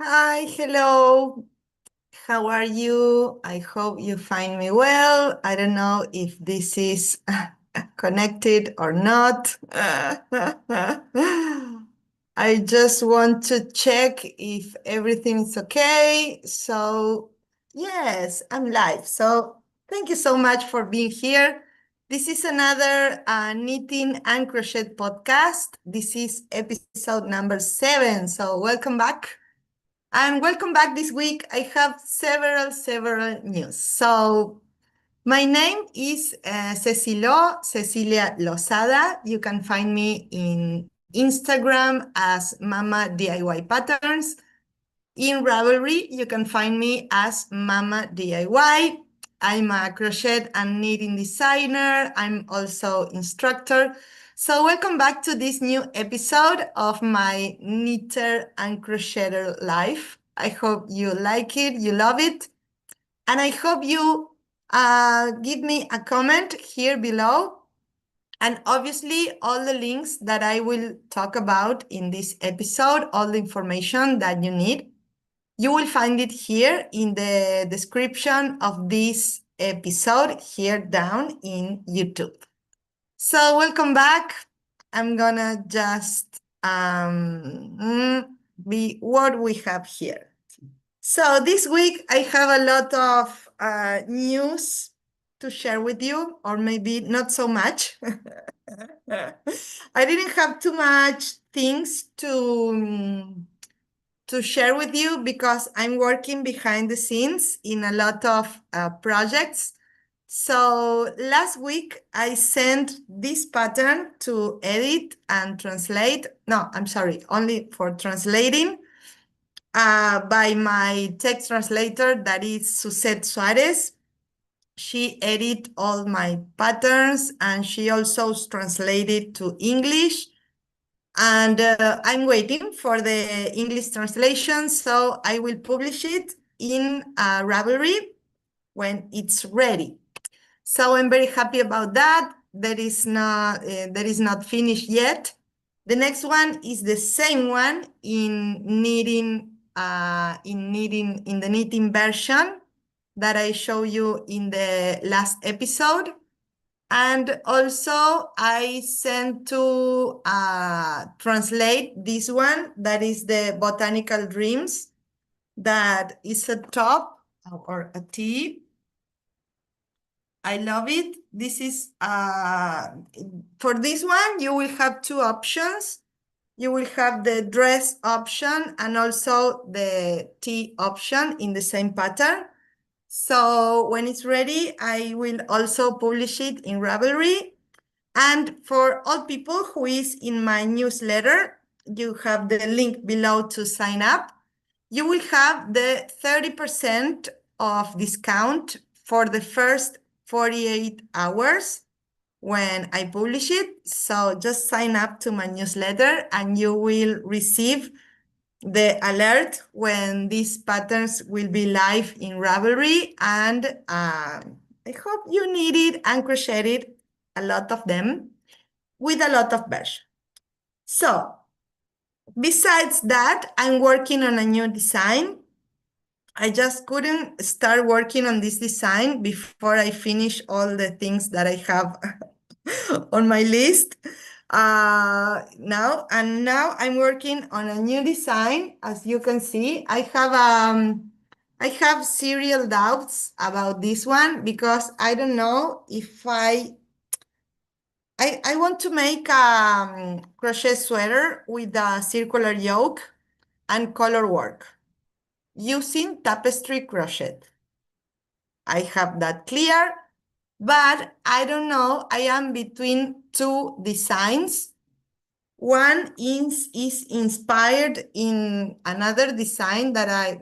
Hi, hello. How are you? I hope you find me well. I don't know if this is connected or not. I just want to check if everything is okay. So, yes, I'm live. So, thank you so much for being here. This is another knitting and crochet podcast. This is episode number 7. So, welcome back. And welcome back this week. I have several news. So my name is CeciLo, Cecilia Lozada. You can find me in Instagram as Mama DIY Patterns. In Ravelry, you can find me as Mama DIY. I'm a crochet and knitting designer. I'm also instructor. So welcome back to this new episode of my knitter and crocheter life. I hope you like it, you love it, and I hope you give me a comment here below. And obviously, all the links that I will talk about in this episode, all the information that you need, you will find it here in the description of this episode here down in YouTube. So welcome back. I'm gonna just be what we have here. So this week I have a lot of news to share with you, or maybe not so much. I didn't have too much things to share with you because I'm working behind the scenes in a lot of projects. So last week I sent this pattern to edit and translate. No, I'm sorry, only for translating by my text translator, that is Suzette Suarez. She edited all my patterns and she also translated to English. And I'm waiting for the English translation, so I will publish it in Ravelry when it's ready. So I'm very happy about that. That is not finished yet. The next one is the same one in knitting, in the knitting version that I show you in the last episode. And also I sent to translate this one, that is the Botanical Dreams, that is a top or a tee. I love it. This is, for this one, you will have two options. You will have the dress option and also the tee option in the same pattern. So when it's ready, I will also publish it in Ravelry. And for all people who is in my newsletter, you have the link below to sign up. You will have the 30% of discount for the first 48 hours when I publish it. So just sign up to my newsletter and you will receive the alert when these patterns will be live in Ravelry. And I hope you need it and crocheted a lot of them with a lot of version. So besides that, I'm working on a new design. I just couldn't start working on this design before I finish all the things that I have on my list now. And now I'm working on a new design. As you can see, I have serial doubts about this one because I don't know if I want to make a crochet sweater with a circular yoke and color work using tapestry crochet. I have that clear, but I don't know. I am between two designs. One is inspired in another design that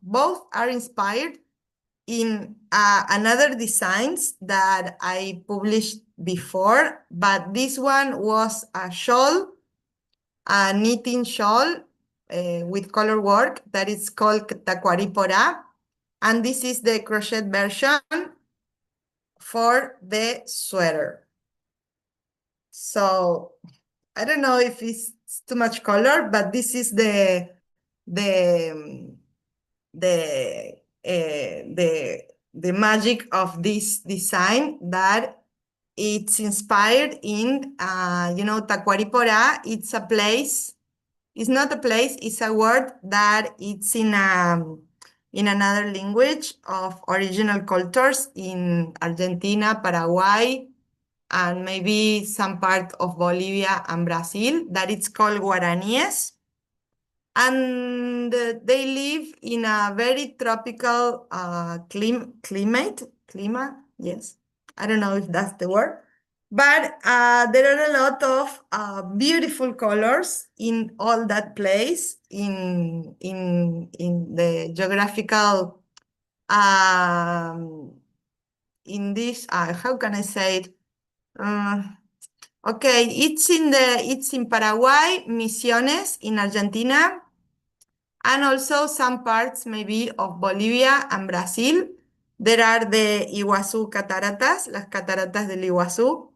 both are inspired in another designs that I published before, but this one was a shawl, a knitting shawl with color work that is called Taquaripora, and this is the crochet version for the sweater. So I don't know if it's too much color, but this is the the the the magic of this design, that it's inspired in Tacuaripora. It's a place. It's not a place. It's a word that it's in another language of original cultures in Argentina, Paraguay, and maybe some part of Bolivia and Brazil, that it's called Guaraníes. And they live in a very tropical climate, yes. I don't know if that's the word. But there are a lot of beautiful colors in all that place, in the geographical, in this, how can I say it? Okay, it's in Paraguay, Misiones in Argentina, and also some parts maybe of Bolivia and Brazil. There are the Iguazú cataratas, las cataratas del Iguazú.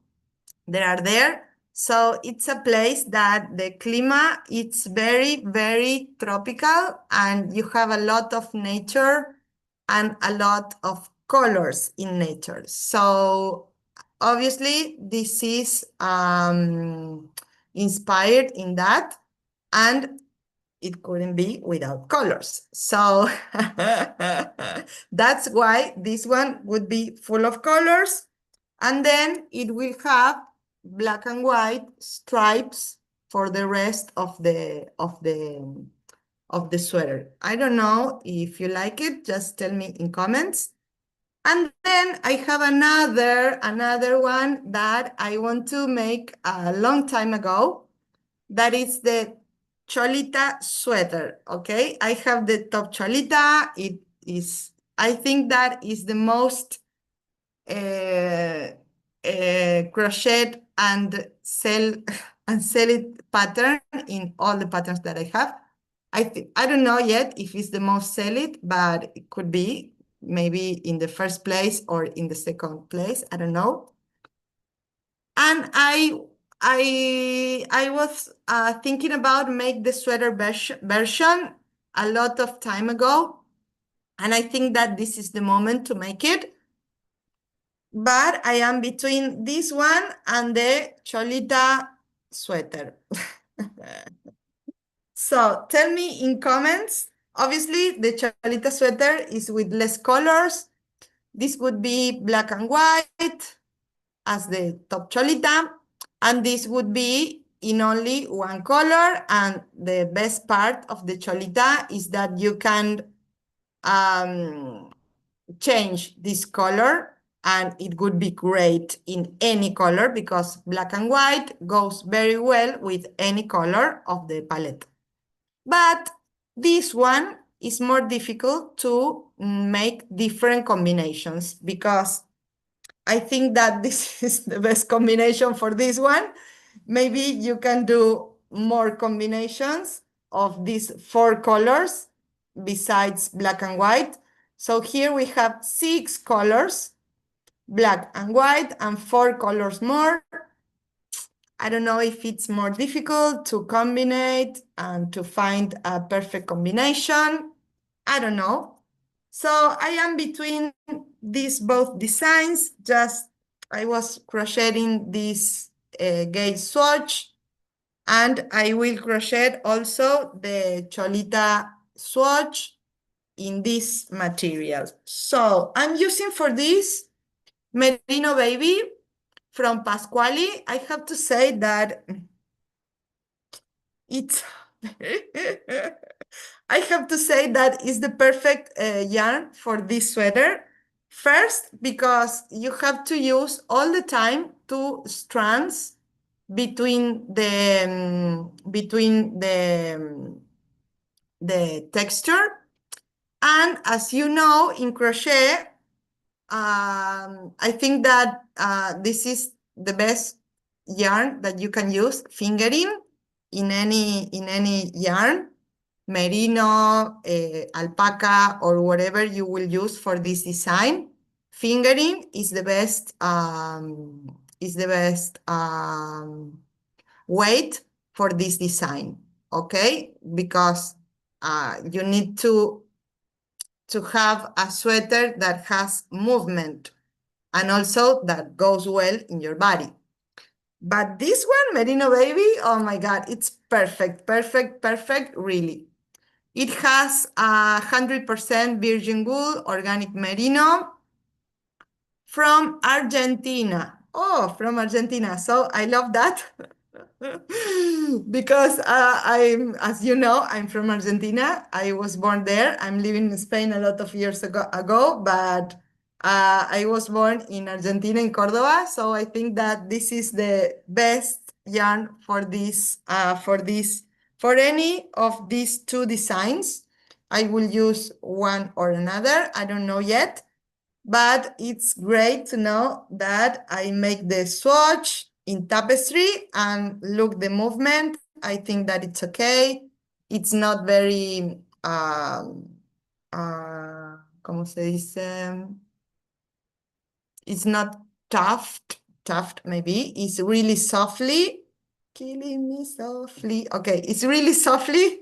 They are there. So it's a place that the climate, it's very, very tropical, and you have a lot of nature and a lot of colors in nature. So obviously this is inspired in that, and it couldn't be without colors. So that's why this one would be full of colors. And then it will have black and white stripes for the rest of the sweater. I don't know if you like it, just tell me in comments. And then I have another one that I want to make a long time ago. That is the Cholita sweater, okay? I have the top Cholita. It is, I think that is the most crochet and sell it pattern in all the patterns that I have. I don't know yet if it's the most sell it, but it could be maybe in the first place or in the second place. I don't know. And I was thinking about make the sweater version a lot of time ago, and I think that this is the moment to make it. But I am between this one and the Cholita sweater. So tell me in comments. Obviously, the Cholita sweater is with less colors. This would be black and white as the top Cholita, and this would be in only one color. And the best part of the Cholita is that you can change this color, and it would be great in any color because black and white goes very well with any color of the palette. But this one is more difficult to make different combinations, because I think that this is the best combination for this one. Maybe you can do more combinations of these 4 colors besides black and white. So here we have 6 colors, black and white, and 4 colors more. I don't know if it's more difficult to combine and to find a perfect combination. I don't know. So I am between these both designs. Just I was crocheting this gauge swatch, and I will crochet also the Cholita swatch in this material. So I'm using for this Merino Baby from Pascuali. I have to say that it's I have to say that is the perfect yarn for this sweater. First, because you have to use all the time 2 strands between the texture. And as you know, in crochet, I think that this is the best yarn that you can use, fingering in any yarn, merino, alpaca, or whatever you will use for this design. Fingering is the best weight for this design, okay? Because you need to have a sweater that has movement and also that goes well in your body. But this one, Merino Baby, oh my God, it's perfect, perfect, perfect, really. It has 100% virgin wool, organic merino from Argentina. Oh, from Argentina. So I love that. Because as you know, I'm from Argentina. I was born there. I'm living in Spain a lot of years ago, but I was born in Argentina, in Cordoba. So I think that this is the best yarn for for any of these two designs. I will use one or another. I don't know yet. But it's great to know that I make the swatch in tapestry and look the movement. I think that it's okay. It's not very, ¿cómo se dice? It's not tough maybe. It's really softly, killing me softly. Okay, it's really softly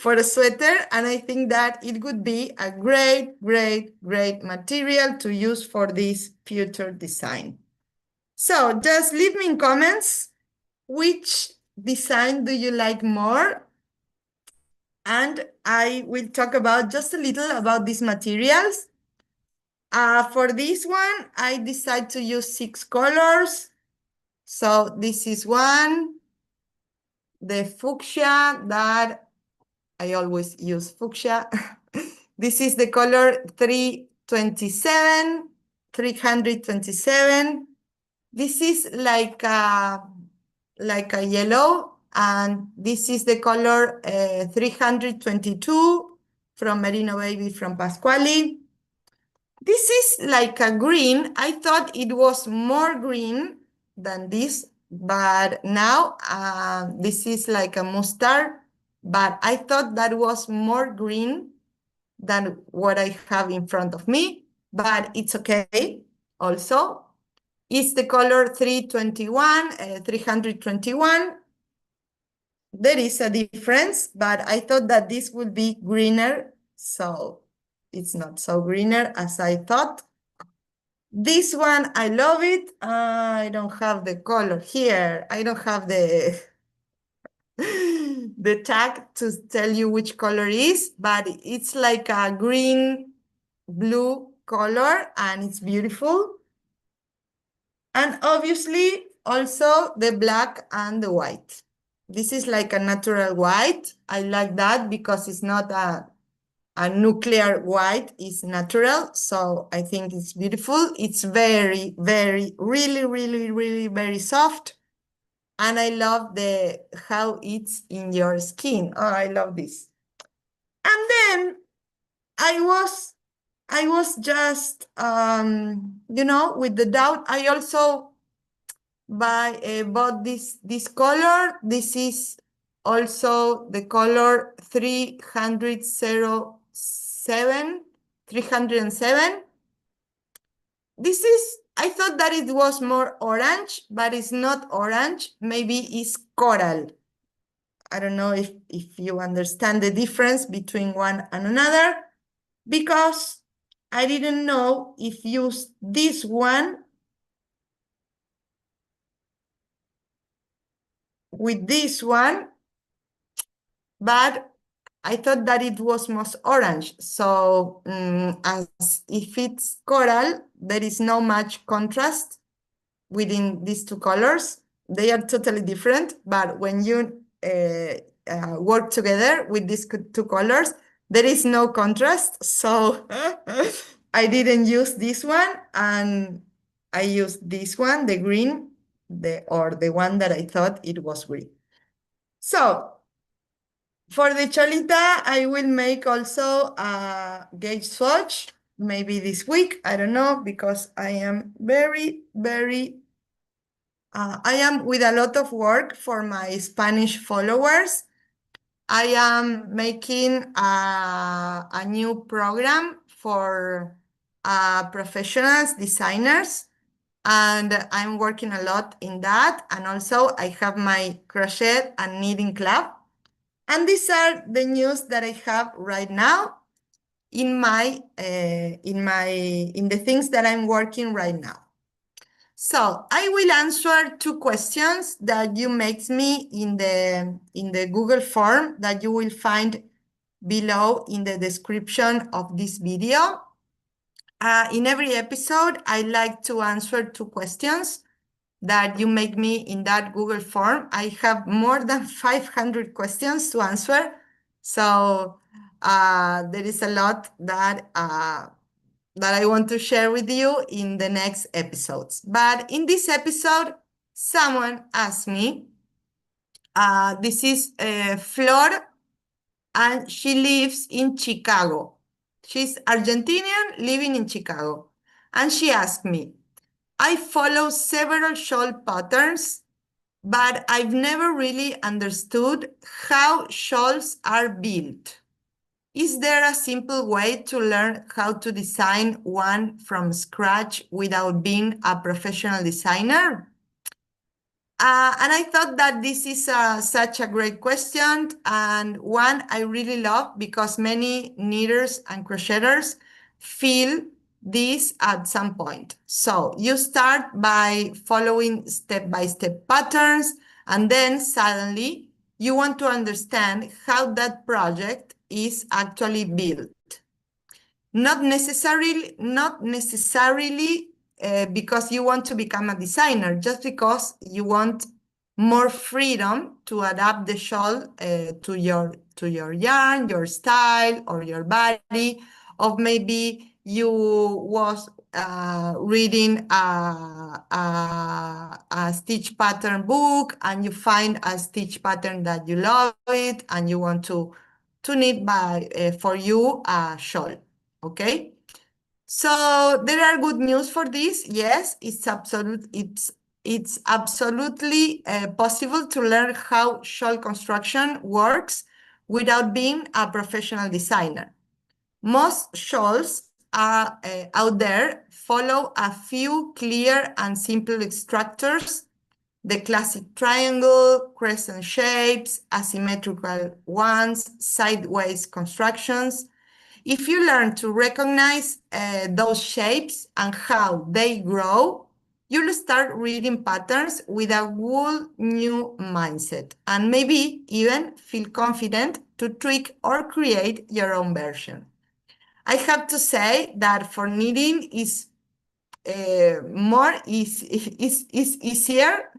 for a sweater, and I think that it would be a great, great, great material to use for this future design. So just leave me in comments which design do you like more, and I will talk about just a little about these materials. For this one, I decided to use 6 colors. So this is one, the fuchsia that I always use fuchsia. This is the color 327, 327. This is like a yellow, and this is the color 322 from Merino Baby from Pascuali. This is like a green. I thought it was more green than this, but now this is like a mustard, but I thought that was more green than what I have in front of me, but it's okay also. It's the color 321, 321. There is a difference, but I thought that this would be greener, so it's not so greener as I thought. This one, I love it. I don't have the color here. I don't have the the tag to tell you which color is, but it's like a green blue color and it's beautiful. And obviously also the black and the white. This is like a natural white. I like that because it's not a nuclear white, is natural. So I think it's beautiful. It's very, very, really, really, really very soft. And I love how it's in your skin. Oh, I love this. And then I was just, with the doubt. I also bought this color. This is also the color 307. I thought that it was more orange, but it's not orange. Maybe it's coral. I don't know if you understand the difference between one and another, because I didn't know if use this one with this one, but I thought that it was most orange. So as if it's coral, there is no much contrast within these two colors. They are totally different, but when you work together with these two colors, there is no contrast. So I didn't use this one, and I used this one, the green, the one that I thought it was green. So for the cholita, I will make also a gauge swatch, maybe this week. I don't know, because I am very, very I am with a lot of work for my Spanish followers. I am making a new program for professionals, designers, and I'm working a lot in that. And also I have my crochet and knitting club. And these are the news that I have right now in the things that I'm working right now. So I will answer two questions that you make me in the Google form that you will find below in the description of this video. In every episode, I like to answer two questions that you make me in that Google form. I have more than 500 questions to answer. So there is a lot that I want to share with you in the next episodes. But in this episode, someone asked me, this is Flor, and she lives in Chicago. She's Argentinian living in Chicago. And she asked me, I follow several shawl patterns, but I've never really understood how shawls are built. Is there a simple way to learn how to design one from scratch without being a professional designer? And I thought that this is such a great question, and one I really love because many knitters and crocheters feel this at some point. So you start by following step-by-step patterns, and then suddenly you want to understand how that project is actually built. Not necessarily because you want to become a designer, just because you want more freedom to adapt the shawl to your yarn, your style, or your body. Or maybe you was reading a stitch pattern book and you find a stitch pattern that you love it and you want to knit for you a shawl. Okay, so there are good news for this. Yes, it's absolutely possible to learn how shawl construction works without being a professional designer. Most shawls are out there follow a few clear and simple structures: the classic triangle, crescent shapes, asymmetrical ones, sideways constructions. If you learn to recognize those shapes and how they grow, you'll start reading patterns with a whole new mindset and maybe even feel confident to tweak or create your own version. I have to say that for knitting is easier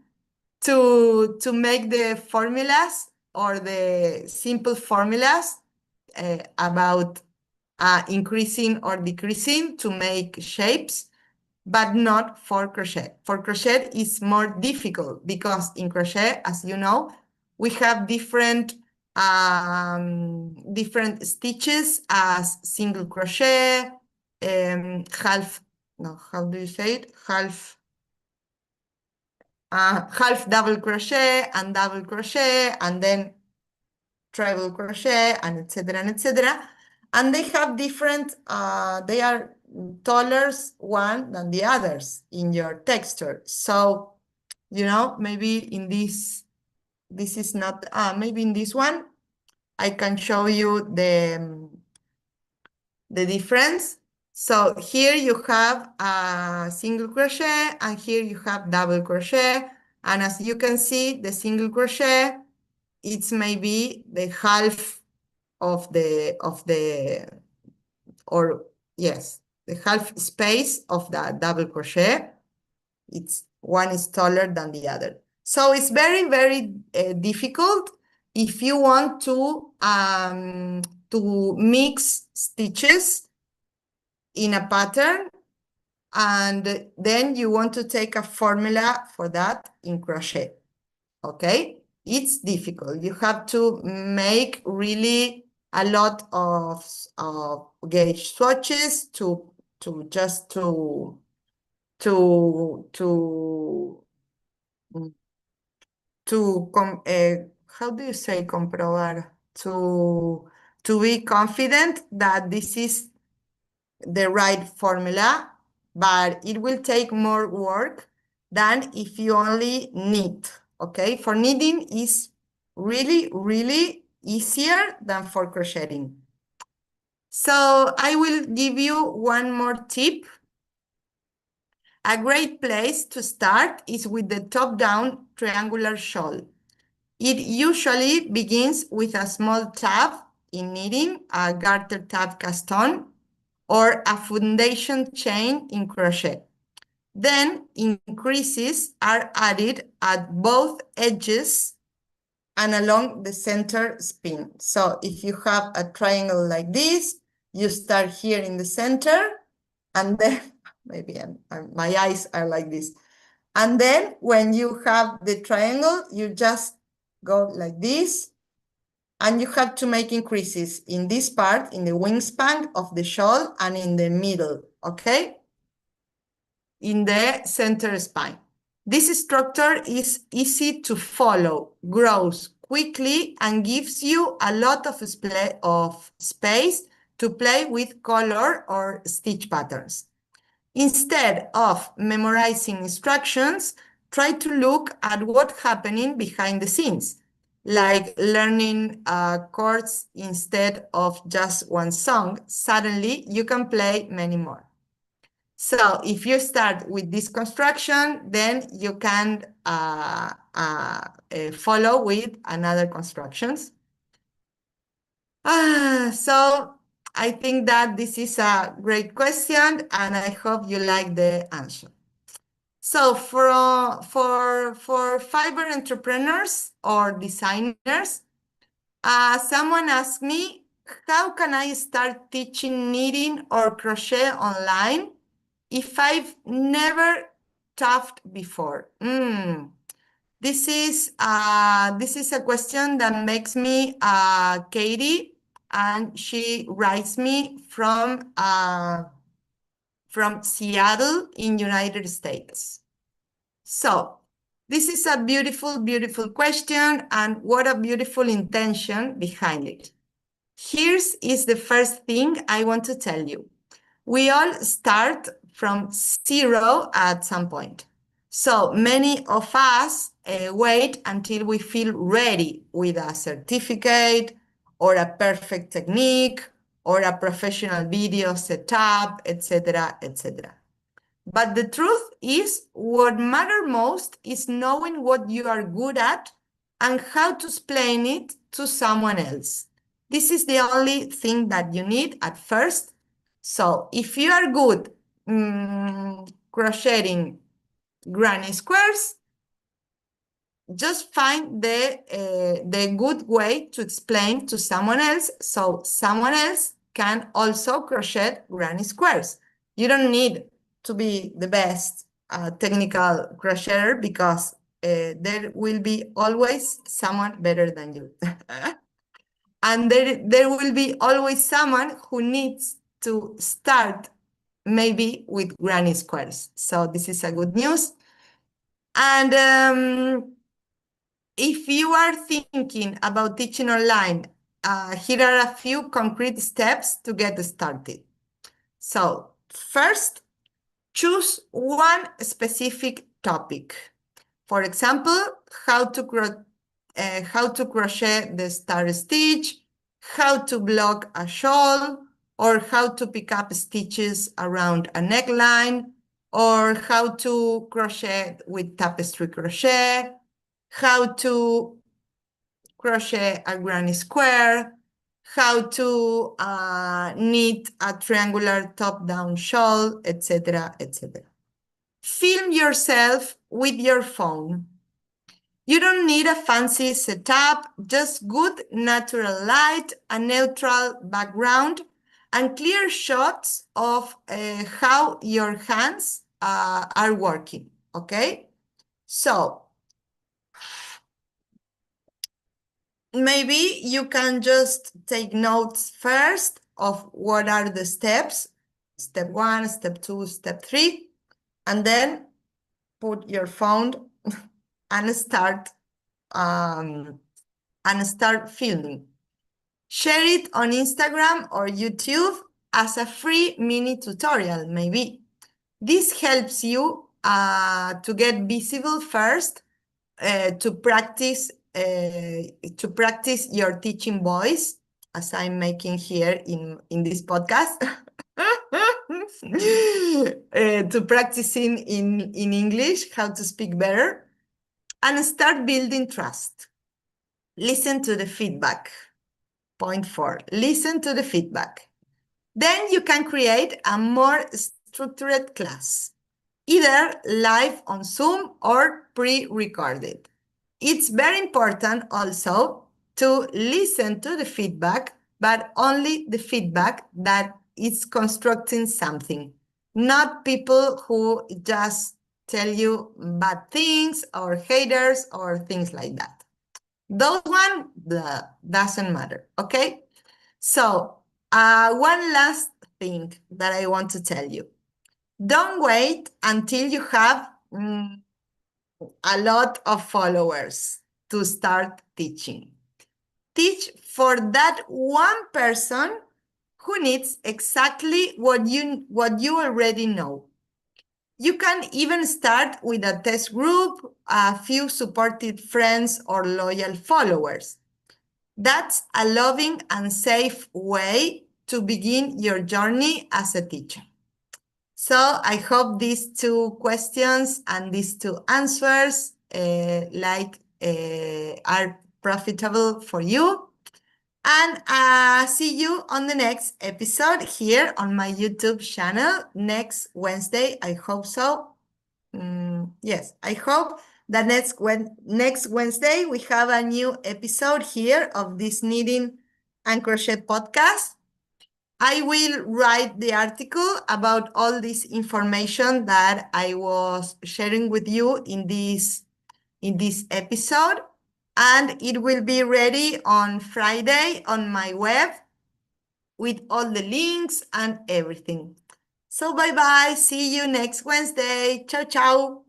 to make the formulas or the simple formulas about increasing or decreasing to make shapes, but not for crochet. For crochet is more difficult because in crochet, as you know, we have different stitches as single crochet, half, no, how do you say it? Half double crochet and double crochet, and then treble crochet, and etc. and etc. And they have different, they are taller one than the others in your texture. So, maybe in this is not, maybe in this one, I can show you the difference. So here you have a single crochet, and here you have double crochet. And as you can see, the single crochet, it's maybe the half of the half space of the double crochet. It's one is taller than the other. So it's very, very difficult if you want to mix stitches in a pattern, and then you want to take a formula for that in crochet. Okay, it's difficult. You have to make really a lot of gauge swatches to just to how do you say comprobar? To be confident that this is the right formula, but it will take more work than if you only knit. Okay, for knitting is really, really easier than for crocheting. So I will give you one more tip. A great place to start is with the top-down triangular shawl. It usually begins with a small tab in knitting, a garter tab cast on, or a foundation chain in crochet. Then increases are added at both edges and along the center spin. So if you have a triangle like this, you start here in the center, and then maybe my eyes are like this. And then when you have the triangle, you just go like this, and you have to make increases in this part, in the wingspan of the shawl, and in the middle, okay? In the center spine. This structure is easy to follow, grows quickly, and gives you a lot of space to play with color or stitch patterns. Instead of memorizing instructions, try to look at what's happening behind the scenes, like learning chords instead of just one song. Suddenly, you can play many more. So if you start with this construction, then you can follow with another constructions. So I think that this is a great question, and I hope you like the answer. So for fiber entrepreneurs or designers, someone asked me, how can I start teaching knitting or crochet online if I've never taught before? This is a question that makes me Katie, and she writes me from Seattle in United States. So this is a beautiful, beautiful question, and what a beautiful intention behind it. Here's the first thing I want to tell you. We all start from zero at some point. So many of us wait until we feel ready with a certificate or a perfect technique or a professional video setup, etc., etc. But the truth is, what matters most is knowing what you are good at and how to explain it to someone else. This is the only thing that you need at first. So if you are good crocheting granny squares, just find the good way to explain to someone else so someone else can also crochet granny squares. You don't need to be the best technical crocheter, because there will be always someone better than you. And there will be always someone who needs to start maybe with granny squares. So this is a good news. And if you are thinking about teaching online, here are a few concrete steps to get started. So first, choose one specific topic. For example, how to crochet the star stitch, how to block a shawl, or how to pick up stitches around a neckline, or how to crochet with tapestry crochet, how to crochet a granny square, how to knit a triangular top-down shawl, etc., etc. Film yourself with your phone. You don't need a fancy setup, just good natural light, a neutral background, and clear shots of how your hands are working, okay? So maybe you can just take notes first of what are the steps, step 1, step 2, step 3, and then put your phone and start filming. Share it on Instagram or YouTube as a free mini tutorial, maybe. This helps you to get visible first, to practice to practice your teaching voice, as I'm making here in this podcast, to practicing in English, how to speak better, and start building trust. Listen to the feedback. Point 4, listen to the feedback. Then you can create a more structured class, either live on Zoom or pre-recorded. It's very important also to listen to the feedback, but only the feedback that is constructing something, not people who just tell you bad things or haters or things like that. Those one doesn't matter, okay? So one last thing that I want to tell you. Don't wait until you have a lot of followers to start teaching. Teach for that one person who needs exactly what you already know. You can even start with a test group, a few supportive friends or loyal followers. That's a loving and safe way to begin your journey as a teacher. So I hope these two questions and these two answers are profitable for you. And see you on the next episode here on my YouTube channel next Wednesday. I hope so. Yes, I hope that next Wednesday we have a new episode here of this Knitting and Crochet podcast. I will write the article about all this information that I was sharing with you in this episode, and it will be ready on Friday on my web with all the links and everything. So bye-bye. See you next Wednesday. Ciao, ciao.